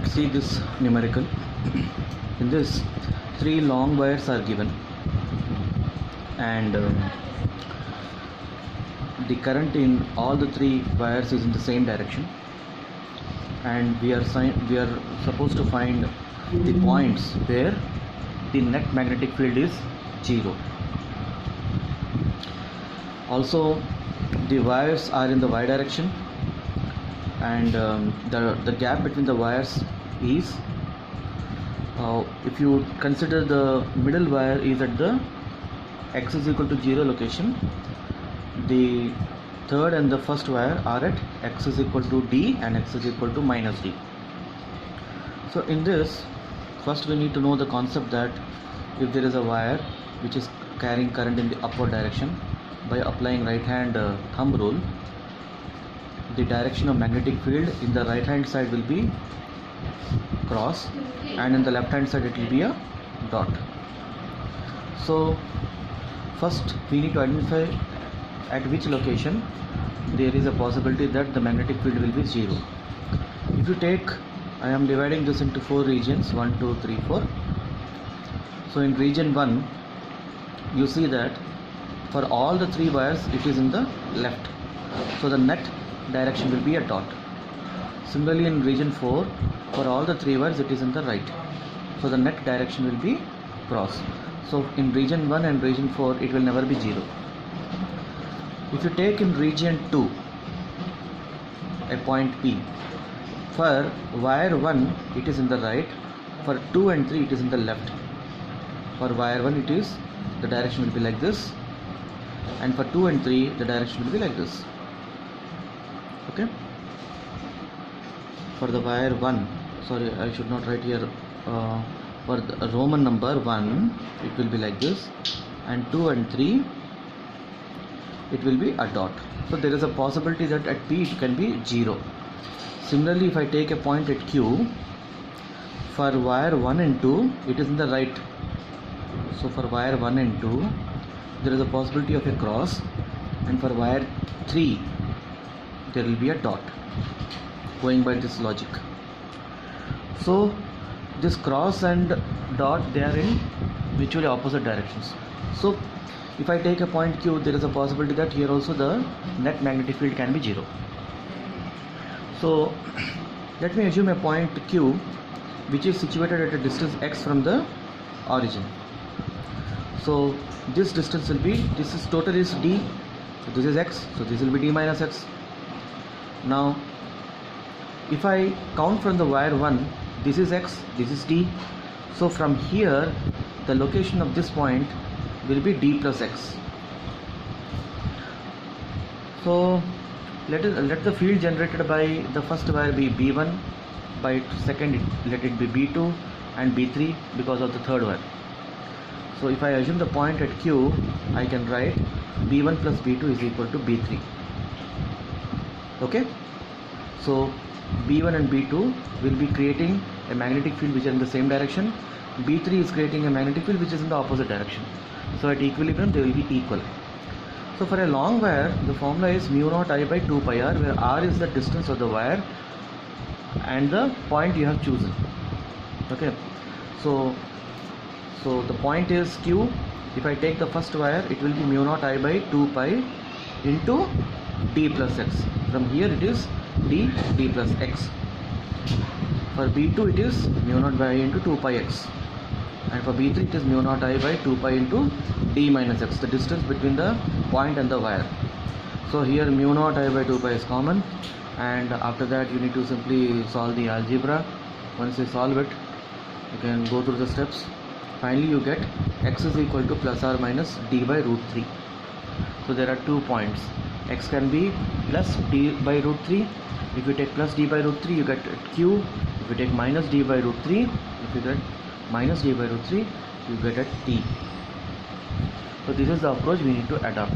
see this numerical. In this, 3 long wires are given, and the current in all the 3 wires is in the same direction, and we are supposed to find the points where the net magnetic field is 0. Also, the wires are in the y direction, and the gap between the wires is, if you consider the middle wire is at the x is equal to 0 location, the third and the first wire are at x is equal to d and x is equal to minus d. So in this, first we need to know the concept that if there is a wire which is carrying current in the upward direction, by applying right hand thumb rule, the direction of magnetic field in the right hand side will be cross, and in the left hand side it will be a dot. So first we need to identify at which location there is a possibility that the magnetic field will be 0. If you take, I am dividing this into 4 regions, 1, 2, 3, 4. So in region 1, you see that for all the 3 wires it is in the left, so the net direction will be a dot. Similarly in region 4, for all the 3 wires it is in the right, so the net direction will be cross. So in region 1 and region 4 it will never be 0. If you take in region 2 a point P, for wire 1 it is in the right, for 2 and 3 it is in the left. For wire 1 it is, the direction will be like this, and for 2 and 3 the direction will be like this. Okay, for the wire 1, sorry, I should not write here, for the Roman number 1 it will be like this, and 2 and 3 it will be a dot. So there is a possibility that at P it can be 0. Similarly, if I take a point at Q, for wire 1 and 2 it is in the right, so for wire 1 and 2 there is a possibility of a cross, and for wire 3 there will be a dot, going by this logic. So this cross and dot, they are in mutually opposite directions. So if I take a point Q, there is a possibility that here also the net magnetic field can be 0. So let me assume a point Q which is situated at a distance x from the origin. So this distance will be, this is total is d, so this is x, so this will be d minus x. Now if I count from the wire 1, this is x, this is d, so from here the location of this point will be d plus x. So let the field generated by the first wire be b1, by second let it be b2 and b3 because of the third wire. So if I assume the point at Q, I can write b1 plus b2 is equal to b3. Okay, so b1 and b2 will be creating a magnetic field which is in the same direction, b3 is creating a magnetic field which is in the opposite direction. So at equilibrium they will be equal. So for a long wire, the formula is mu naught I by 2 pi r, where r is the distance of the wire and the point you have chosen. Okay, so the point is Q. If I take the first wire, it will be mu naught I by 2 pi into d plus x. From here it is d plus x. For b2 it is mu naught by I into 2 pi x, and for b3 it is mu naught I by 2 pi into d minus x, the distance between the point and the wire. So here mu naught I by 2 pi is common, and after that you need to simply solve the algebra. Once you solve it, you can go through the steps. Finally you get x is equal to plus or minus d by root 3. So there are 2 points. X can be plus d by root 3. If you take plus d by root 3, you get Q. If you take minus d by root 3, if you get minus d by root 3, you get at T. So this is the approach we need to adopt.